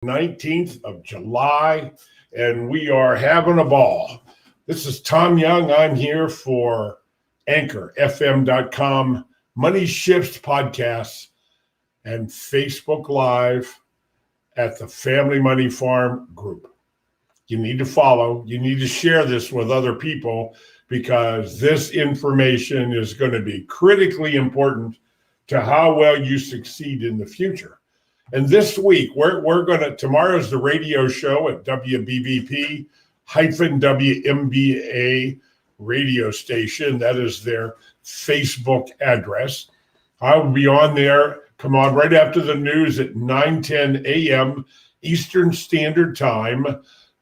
19th of July, and we are having a ball. This is Tom Young. I'm here for anchorfm.com, Money Shifts podcasts, and Facebook Live at the Family Money Farm group. You need to follow. You need to share this with other people because this information is going to be critically important to how well you succeed in the future. And this week, we're going to, tomorrow's the radio show at WBBP-WMBA radio station. That is their Facebook address. I'll be on there. Come on, right after the news at 9:10 a.m. Eastern Standard Time,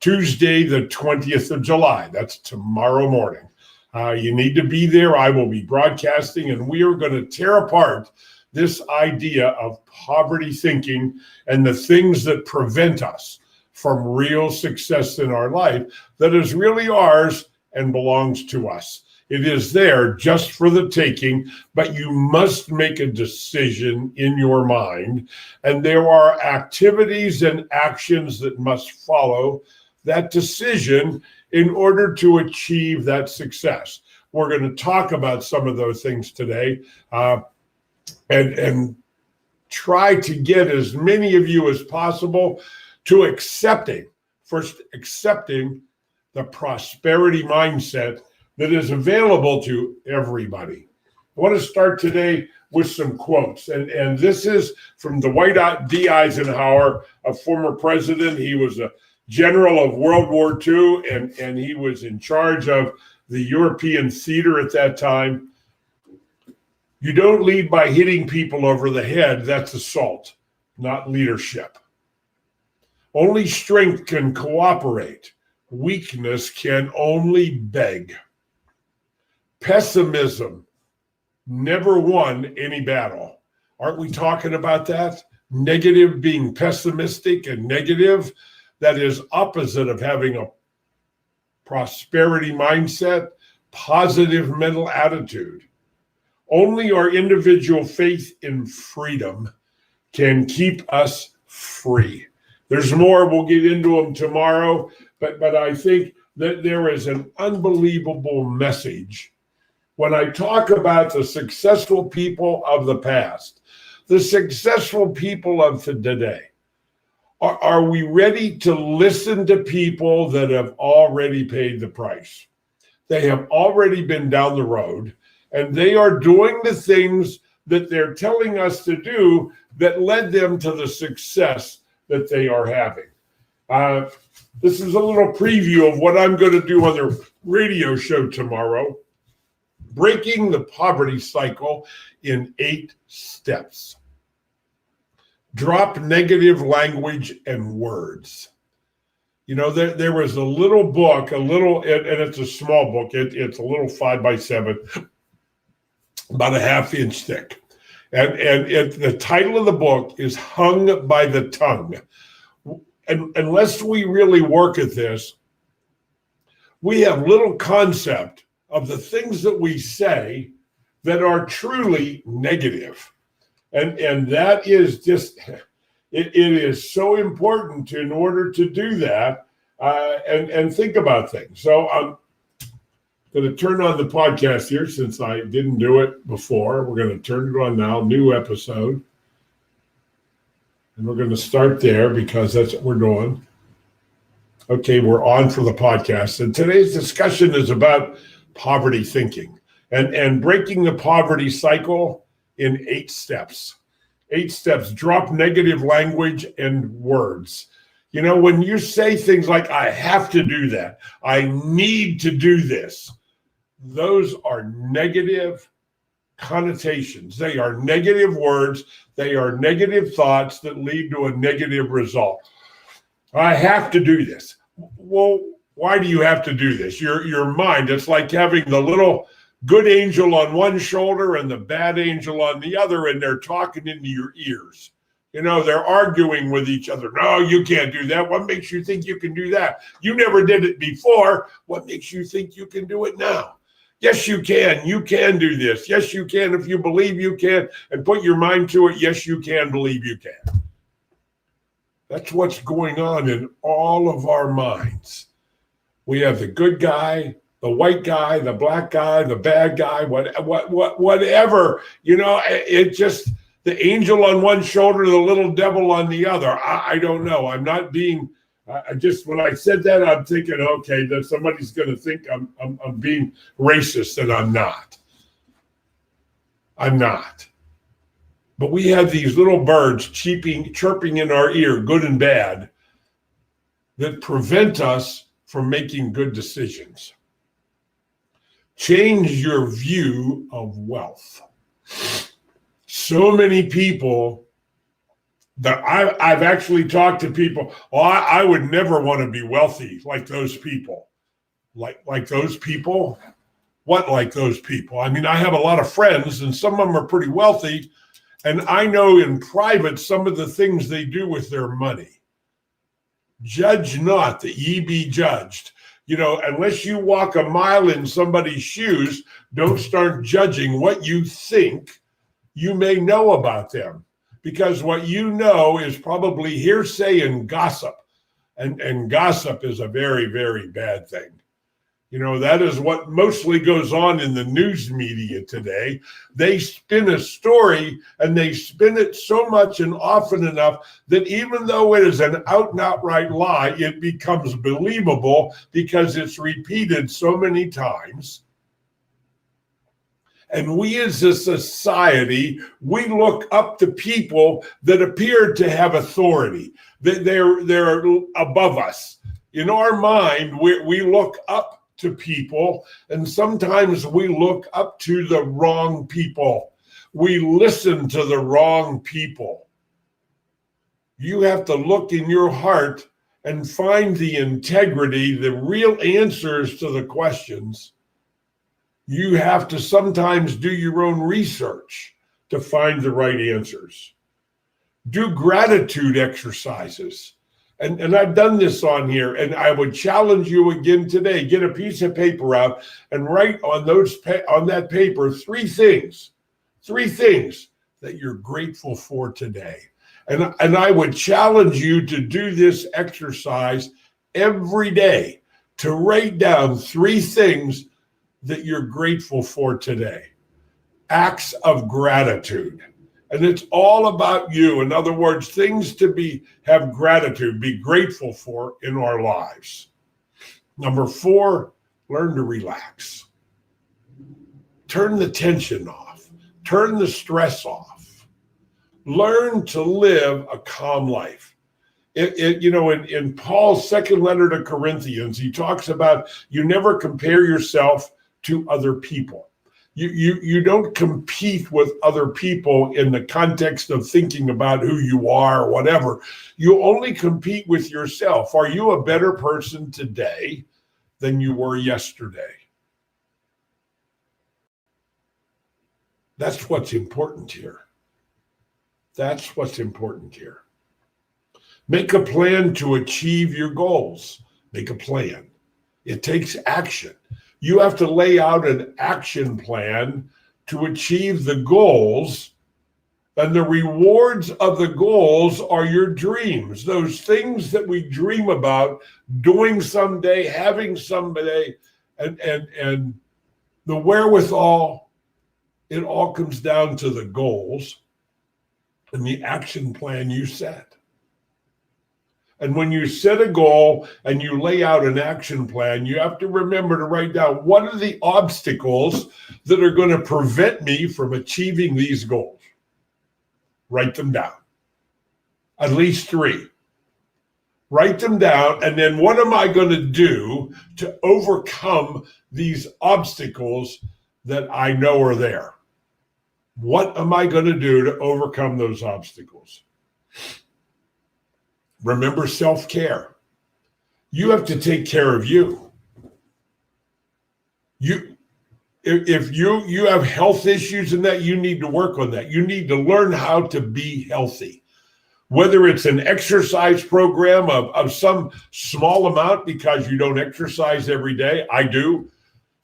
Tuesday, the 20th of July. That's tomorrow morning. You need to be there. I will be broadcasting, and we are going to tear apart this idea of poverty thinking and the things that prevent us from real success in our life that is really ours and belongs to us. It is there just for the taking, but you must make a decision in your mind. And there are activities and actions that must follow that decision in order to achieve that success. We're going to talk about some of those things today. And try to get as many of you as possible to accepting the prosperity mindset that is available to everybody. I want to start today with some quotes. And this is from Dwight D. Eisenhower, a former president. He was a general of World War II, and he was in charge of the European theater at that time. You don't lead by hitting people over the head. That's assault, not leadership. Only strength can cooperate. Weakness can only beg. Pessimism never won any battle. Aren't we talking about that? Negative being pessimistic and negative, that is opposite of having a prosperity mindset, positive mental attitude. Only our individual faith in freedom can keep us free. There's more. We'll get into them tomorrow, but I think that there is an unbelievable message when I talk about the successful people of the past, the successful people of today. Are we ready to listen to people that have already paid the price? They have already been down the road. And they are doing the things that they're telling us to do that led them to the success that they are having. This is a little preview of what I'm going to do on the radio show tomorrow. Breaking the poverty cycle in 8 steps. Drop negative language and words. You know, there was a little book, and it's a small book. It's a little 5x7. About a half-inch thick. And the title of the book is Hung by the Tongue. And unless we really work at this, we have little concept of the things that we say that are truly negative. And that is just, it is so important in order to do that and think about things. So I'm going to turn on the podcast here since I didn't do it before. We're going to turn it on now, new episode. And we're going to start there because that's what we're doing. Okay, we're on for the podcast. And today's discussion is about poverty thinking and breaking the poverty cycle in 8 steps. 8 steps. Drop negative language and words. You know, when you say things like, I have to do that, I need to do this, those are negative connotations. They are negative words. They are negative thoughts that lead to a negative result. I have to do this. Well, why do you have to do this? Your mind, it's like having the little good angel on one shoulder and the bad angel on the other, and they're talking into your ears. You know, they're arguing with each other. No, you can't do that. What makes you think you can do that? You never did it before. What makes you think you can do it now? Yes, you can. You can do this. Yes, you can. If you believe you can and put your mind to it, yes, you can believe you can. That's what's going on in all of our minds. We have the good guy, the white guy, the black guy, the bad guy, whatever. It just the angel on one shoulder, the little devil on the other. I don't know. I'm not being. I just when I said that, I'm thinking, okay, that somebody's going to think I'm being racist, and I'm not. I'm not. But we have these little birds chirping in our ear, good and bad, that prevent us from making good decisions. Change your view of wealth. So many people that I've actually talked to people, I would never want to be wealthy like those people. Like those people? What like those people? I mean, I have a lot of friends, and some of them are pretty wealthy, and I know in private some of the things they do with their money. Judge not that ye be judged. Unless you walk a mile in somebody's shoes, don't start judging what you think you may know about them. Because what you know is probably hearsay and gossip. And gossip is a very, very bad thing. That is what mostly goes on in the news media today. They spin a story, and they spin it so much and often enough that even though it is an out and outright lie, it becomes believable because it's repeated so many times. And we as a society, we look up to people that appear to have authority, that they're above us. In our mind, we look up to people, and sometimes we look up to the wrong people. We listen to the wrong people. You have to look in your heart and find the integrity, the real answers to the questions. You have to sometimes do your own research to find the right answers. Do gratitude exercises. And I've done this on here, and I would challenge you again today. Get a piece of paper out and write on that paper three things that you're grateful for today. And I would challenge you to do this exercise every day, to write down three things that you're grateful for today. Acts of gratitude. And it's all about you. In other words, things to have gratitude, be grateful for in our lives. Number 4, learn to relax. Turn the tension off. Turn the stress off. Learn to live a calm life. In Paul's second letter to Corinthians, he talks about you never compare yourself to other people. You don't compete with other people in the context of thinking about who you are or whatever. You only compete with yourself. Are you a better person today than you were yesterday? That's what's important here. That's what's important here. Make a plan to achieve your goals. Make a plan. It takes action. You have to lay out an action plan to achieve the goals, and the rewards of the goals are your dreams, those things that we dream about doing someday, having someday, and the wherewithal. It all comes down to the goals and the action plan you set. And when you set a goal and you lay out an action plan, you have to remember to write down what are the obstacles that are going to prevent me from achieving these goals. Write them down. At least 3. Write them down, and then what am I going to do to overcome these obstacles that I know are there? What am I going to do to overcome those obstacles? Remember self-care. You have to take care of you. If you have health issues and that, you need to work on that. You need to learn how to be healthy. Whether it's an exercise program of some small amount because you don't exercise every day. I do.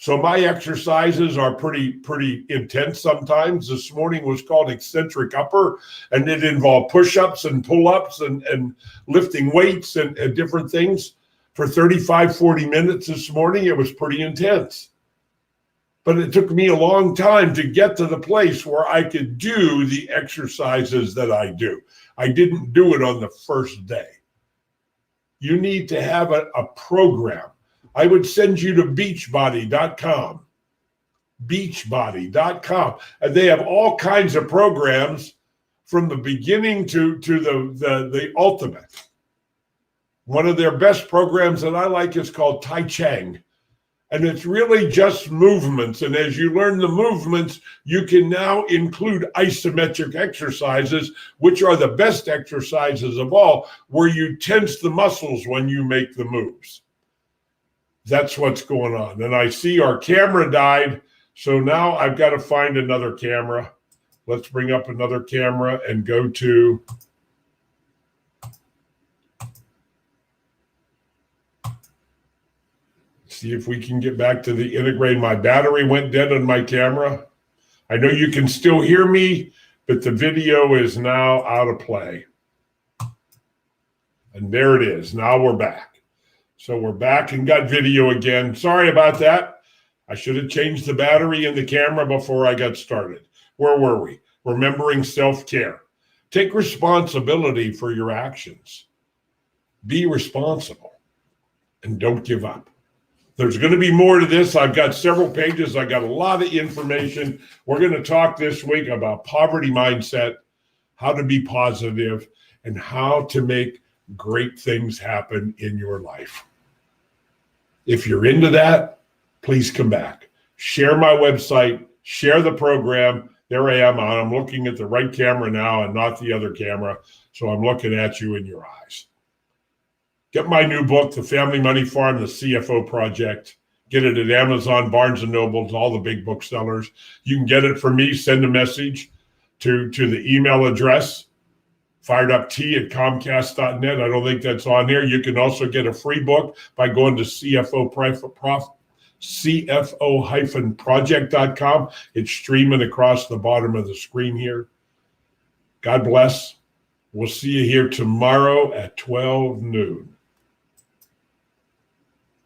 So my exercises are pretty intense sometimes. This morning was called eccentric upper, and it involved push-ups and pull-ups and lifting weights and different things for 35, 40 minutes this morning. It was pretty intense. But it took me a long time to get to the place where I could do the exercises that I do. I didn't do it on the first day. You need to have a program. I would send you to beachbody.com. Beachbody.com. And they have all kinds of programs from the beginning to the ultimate. One of their best programs that I like is called Tai Chang. And it's really just movements. And as you learn the movements, you can now include isometric exercises, which are the best exercises of all, where you tense the muscles when you make the moves. That's what's going on. And I see our camera died. So now I've got to find another camera. Let's bring up another camera and go to see if we can get back to the integrate. My battery went dead on my camera. I know you can still hear me, but the video is now out of play. And there it is. Now we're back. So we're back and got video again. Sorry about that. I should have changed the battery in the camera before I got started. Where were we? Remembering self-care. Take responsibility for your actions. Be responsible and don't give up. There's going to be more to this. I've got several pages. I got a lot of information. We're going to talk this week about poverty mindset, how to be positive, and how to make great things happen in your life. If you're into that, please come back. Share my website, share the program. There I am. I'm looking at the right camera now and not the other camera. So I'm looking at you in your eyes. Get my new book, The Family Money Farm, The CFO Project. Get it at Amazon, Barnes & Noble, all the big booksellers. You can get it from me. Send a message to the email address, firedupt@comcast.net. I don't think that's on here. You can also get a free book by going to CFO-project.com. It's streaming across the bottom of the screen here. God bless. We'll see you here tomorrow at 12 noon.